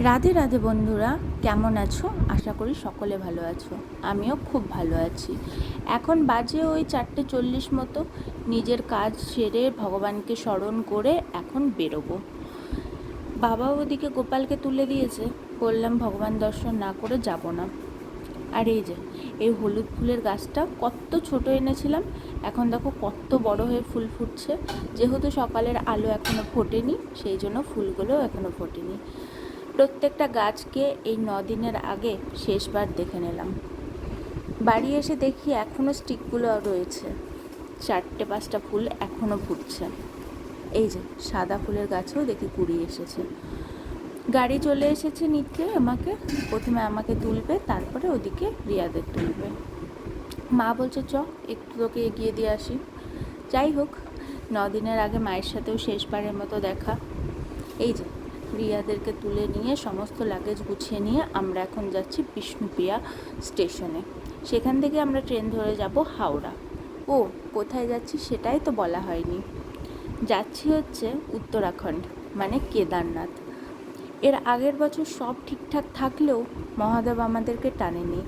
রাধে রাধে বন্ধুরা, কেমন আছো? আশা করি সকলে ভালো আছো। আমিও খুব ভালো আছি। এখন বাজে ওই 4:40 মতো। নিজের কাজ সেরে ভগবানকে স্মরণ করে এখন বেরোবো। বাবা ওদিকে গোপালকে তুলে দিয়েছে, বললাম ভগবান দর্শন না করে যাব না। আর এই হলুদ ফুলের গাছটা কত ছোট এনেছিলাম, এখন দেখো কত বড় হয়ে ফুল ফুটছে। যেহেতু সকালের আলো এখনও ফোটেনি, সেই জন্য ফুলগুলোও এখনও ফোটেনি। প্রত্যেকটা গাছকে এই 9 দিনের আগে শেষবার দেখে নিলাম। বাড়ি এসে দেখি এখনও স্টিকগুলো রয়েছে, 4-5টা ফুল এখনও ফুটছে। সাদা ফুলের গাছেও দেখি কুড়ি এসেছে। গাড়ি চলে এসেছে নিচে, প্রথমে আমাকে তুলবে, তারপরে ওদিকে রিয়াদের তুলবে। মা বলছে চ একটু তোকে এগিয়ে দিয়ে আসি। যাই হোক, 9 দিনের আগে মায়ের সাথেও শেষবারের মতো দেখা। রিয়াদেরকে তুলে নিয়ে সমস্ত লাগেজ গুছিয়ে নিয়ে আমরা এখন যাচ্ছি বিষ্ণুপ্রিয়া স্টেশনে। সেখান থেকে আমরা ট্রেন ধরে যাব হাওড়া। কোথায় যাচ্ছি সেটাই তো বলা হয়নি। যাচ্ছি হচ্ছে উত্তরাখণ্ড, মানে কেদারনাথ। এর আগের বছর সব ঠিকঠাক থাকলেও মহাদেব আমাদেরকে টানেনি,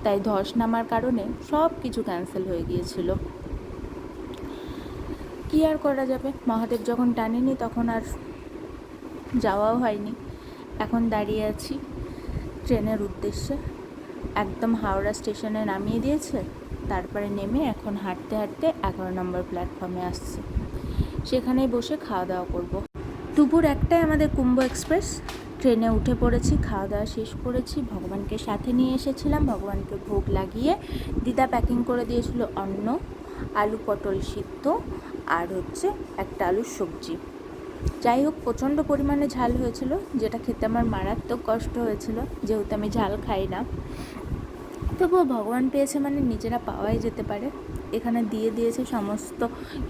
তাই ধস নামার কারণে সব কিছু ক্যান্সেল হয়ে গিয়েছিল। কি আর করা যাবে, মহাদেব যখন টানেনি তখন আর যাওয়াও হয়নি। এখন দাঁড়িয়ে আছি ট্রেনের উদ্দেশ্যে। একদম হাওড়া স্টেশনে নামিয়ে দিয়েছে, তারপরে নেমে এখন হাঁটতে হাঁটতে 11 নম্বর প্ল্যাটফর্মে আসছি। সেখানেই বসে খাওয়া দাওয়া করব। দুপুর 1টায় আমাদের কুম্ভ এক্সপ্রেস। ট্রেনে উঠে পড়েছি, খাওয়া দাওয়া শেষ করেছি। ভগবানকে সাথে নিয়ে এসেছিলাম, ভগবানকে ভোগ লাগিয়ে দিদা প্যাকিং করে দিয়েছিল অন্ন, আলু পটল সিদ্ধ আর একটা আলুর সবজি। যাই হোক, প্রচণ্ড পরিমাণে ঝাল হয়েছিল, যেটা খেতে আমার মারাত্মক কষ্ট হয়েছিল, যেহেতু আমি ঝাল খাই না। তবুও ভগবান পেয়েছে মানে নিজেরা পাওয়াই যেতে পারে। এখানে দিয়ে দিয়েছে সমস্ত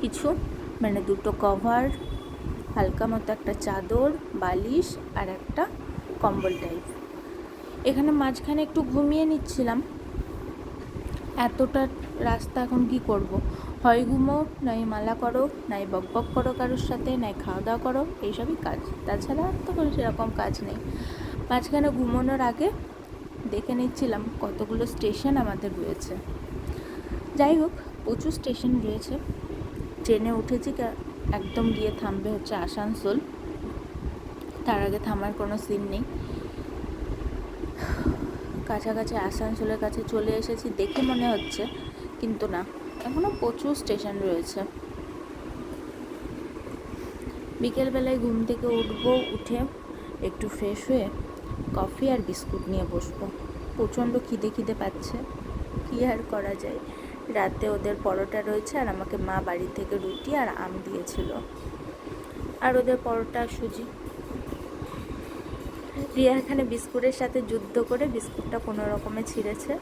কিছু, মানে 2টো কভার, হালকা মতো একটা চাদর, বালিশ আর একটা কম্বল টাইপ। এখানে মাঝখানে একটু ঘুমিয়ে নিচ্ছিলাম। এতটা রাস্তা এখন কি করব, হয় ঘুমো, নাই মালা করো, নাই বকবক করো কারোর সাথে, নাই খাওয়া দাওয়া করো, এইসবই কাজ। তাছাড়া আর তো কোনো সেরকম কাজ নেই। মাঝখানে ঘুমোনোর আগে দেখে নিচ্ছিলাম কতগুলো স্টেশন আমাদের রয়েছে। যাই হোক, প্রচুর স্টেশন রয়েছে। ট্রেনে উঠেছি, একদম গিয়ে থামবে হচ্ছে আসানসোল। তার আগে থামার কোনো সিন নেই। কাছাকাছি আসানসোলের কাছে চলে এসেছি দেখে মনে হচ্ছে, কিন্তু না, এখনও প্রচুর স্টেশন রয়েছে। বিকেলবেলায় ঘুম থেকে উঠবো, উঠে একটু ফ্রেশ হয়ে কফি আর বিস্কুট নিয়ে বসবো। প্রচণ্ড খিদে পাচ্ছে, কী আর করা যায়। রাতে ওদের পরোটা রয়েছে, আর আমাকে মা বাড়ি থেকে রুটি আর আম দিয়েছিল, আর ওদের পরোটা সুজি। রিয়া এখানে বিস্কুটের সাথে যুদ্ধ করে বিস্কুটটা কোনো রকমে ছিঁড়েছে।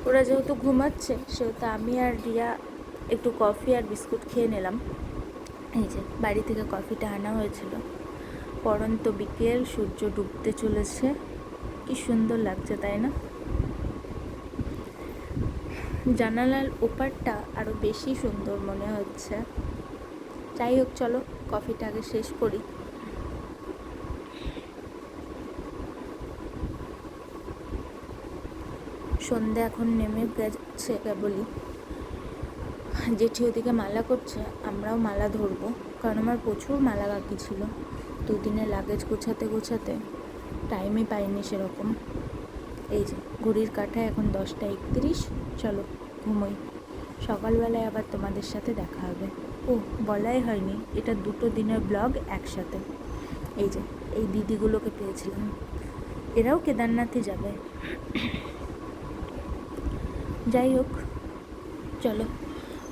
ওরা যেহেতু ঘুমাচ্ছে, সেহেতু আমি আর রিয়া একটু কফি আর বিস্কুট খেয়ে নিলাম। বাড়ি থেকে কফিটা আনা হয়েছিল। পরন্ত বিকেল, সূর্য ডুবতে চলেছে, কি সুন্দর লাগছে তাই না? জানালার ওপারটা আরও বেশি সুন্দর মনে হচ্ছে। যাই হোক, চলো কফিটা আগে শেষ করি। সন্ধে এখন নেমে গেছে কেবলই। জেঠি ওদিকে মালা করছে, আমরাও মালা ধরবো, কারণ আমার প্রচুর মালা বাকি ছিল। 2 দিনের লাগেজ গোছাতে টাইমই পাইনি সেরকম। ঘড়ির কাঁটায় এখন 10টা 31। চলো ঘুমোই, সকালবেলায় আবার তোমাদের সাথে দেখা হবে। বলাই হয়নি, এটা 2টো দিনের ব্লগ একসাথে। এই দিদিগুলোকে পেয়েছিলাম, এরাও কেদারনাথে যাবে। যাই হোক, চলো।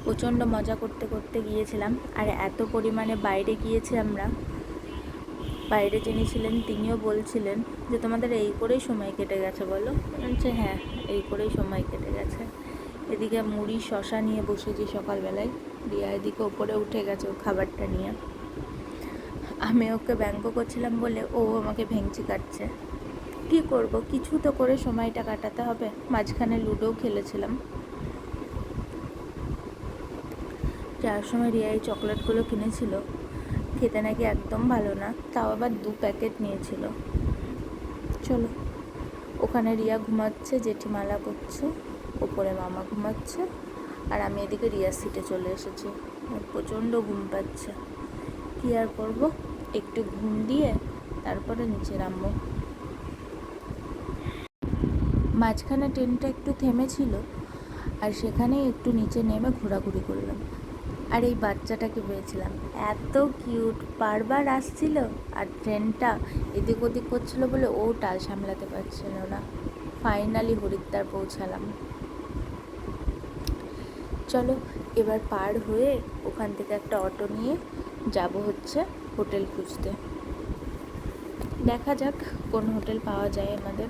প্রচণ্ড মজা করতে করতে গিয়েছিলাম, আর এত পরিমাণে বাইরে গিয়েছি আমরা। বাইরে যিনি ছিলেন তিনিও বলছিলেন যে তোমাদের এই করেই সময় কেটে গেছে বলো। বলছে হ্যাঁ, এই করেই সময় কেটে গেছে। এদিকে মুড়ি শশা নিয়ে বসেছি সকালবেলায়। রিয়া এদিকে ওপরে উঠে গেছে ও খাবারটা নিয়ে। আমি ওকে ব্যঙ্গ করছিলাম বলে ও আমাকে ভেঙচি কাটছে। কী করব, কিছু তো করে সময়টা কাটাতে হবে। মাঝখানে লুডোও খেলেছিলাম। যাওয়ার সময় রিয়া এই চকলেটগুলো কিনেছিল, খেতে নাকি একদম ভালো না, তাও আবার 2 প্যাকেট নিয়েছিল। চলো, ওখানে রিয়া ঘুমাচ্ছে, জেঠিমালা করছে, ওপরে মামা ঘুমাচ্ছে, আর আমি এদিকে রিয়ার সিটে চলে এসেছি। প্রচণ্ড ঘুম পাচ্ছে, কী আর করবো, একটু ঘুম দিয়ে তারপরে নিচে নামবো। মাঝখানে ট্রেনটা একটু থেমেছিল, আর সেখানেই একটু নিচে নেমে ঘোরাঘুরি করলাম। আর এই বাচ্চাটাকে পেয়েছিলাম, এত কিউট, বারবার আসছিল, আর ট্রেনটা এদিক ওদিক করছিল বলে ও টাল সামলাতে পারছিল না। ফাইনালি হরিদ্বার পৌঁছালাম। চলো, এবার পার হয়ে ওখান থেকে একটা অটো নিয়ে যাব হচ্ছে হোটেল খুঁজতে। দেখা যাক কোন হোটেল পাওয়া যায় আমাদের।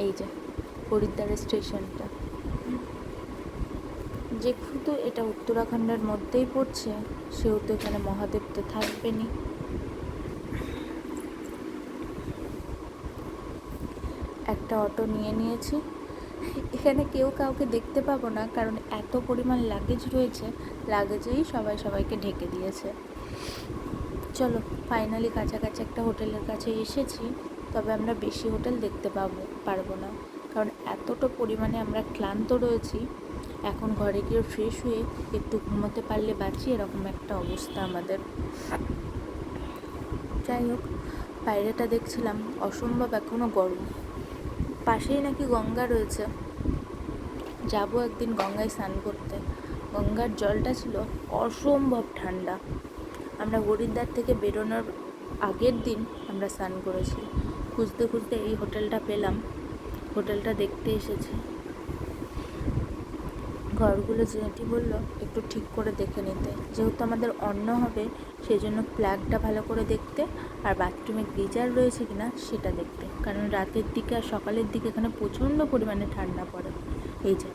এই যে হরিদ্বারের স্টেশনটা, যেহেতু এটা উত্তরাখণ্ডের মধ্যেই পড়ছে, সেহেতু এখানে মহাদেব তো থাকবেনই। একটা অটো নিয়ে নিয়েছি। এখানে কেউ কাউকে দেখতে পাবো না, কারণ এত পরিমাণ লাগেজ রয়েছে, লাগেজেই সবাই সবাইকে ঢেকে দিয়েছে। চলো, ফাইনালি কাছাকাছি একটা হোটেলের কাছে এসেছি, তবে আমরা বেশি হোটেল দেখতে পারবো না, কারণ এতটা পরিমাণে আমরা ক্লান্ত রয়েছি। এখন ঘরে গিয়ে ফ্রেশ হয়ে একটু ঘুমোতে পারলে বাঁচি, এরকম একটা অবস্থা আমাদের। যাই হোক, বাইরেটা দেখছিলাম অসম্ভব এখনও গরম। পাশেই নাকি গঙ্গা রয়েছে, যাবো একদিন গঙ্গায় স্নান করতে। গঙ্গার জলটা ছিল অসম্ভব ঠান্ডা। আমরা হরিদ্বার থেকে বেরোনোর আগের দিন আমরা স্নান করেছি। খুঁজতে খুঁজতে এই হোটেলটা পেলাম, হোটেলটা দেখতে এসেছি। ঘরগুলো জেঠি বলল একটু ঠিক করে দেখে নিতে, যেহেতু আমাদের অন্ন হবে, সেই জন্য প্লাগটা ভালো করে দেখতে, আর বাথরুমে গিজার রয়েছে কিনা সেটা দেখতে, কারণ রাতের দিকে আর সকালের দিকে এখানে প্রচণ্ড পরিমাণে ঠান্ডা পড়ে। এই যে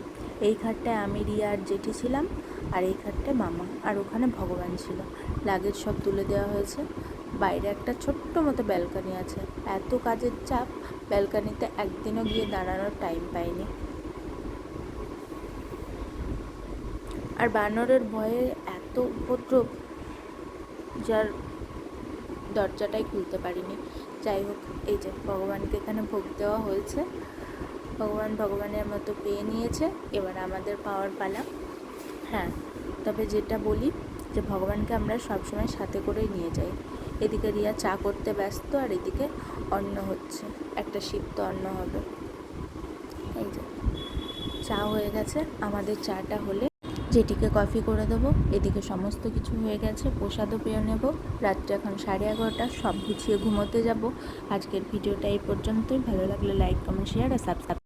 এই খাটটায় আমি, রিয়া আর জেঠি ছিলাম, আর এই খাটটায় মামা, আর ওখানে ভগবান ছিল। লাগেজ সব তুলে দেওয়া হয়েছে। বাইরে একটা ছোট্ট মতো ব্যালকানি আছে। এত কাজের চাপ, ব্যালকানিতে একদিনও গিয়ে দাঁড়ানোর টাইম পাইনি। আর বানরের ভয়ে এত উপদ্রব, যার দরজাটাই খুলতে পারিনি। যাই হোক, এই যে ভগবানকে এখানে ভোগ দেওয়া হয়েছে, ভগবান ভগবানের মতো পেয়ে নিয়েছে, এবার আমাদের পাওয়ার পালা। হ্যাঁ, তবে যেটা বলি যে ভগবানকে আমরা সবসময় সাথে করেই নিয়ে যাই। এদিকে রিয়া চা করতে ব্যস্ত, আর এদিকে অন্ন হচ্ছে, একটা সিদ্ধ অন্ন হবে। এই যে চা হয়ে গেছে, আমাদের চাটা হলে জেঠিকে কফি করে দেবো। এদিকে সমস্ত কিছু হয়ে গেছে, প্রসাদও পেয়ে নেব। রাত্রে এখন 11:30, সব গুছিয়ে ঘুমোতে যাব। আজকের ভিডিওটা এই পর্যন্তই। ভালো লাগলে লাইক, কমেন্ট, শেয়ার আর সাবস্ক্রাইব।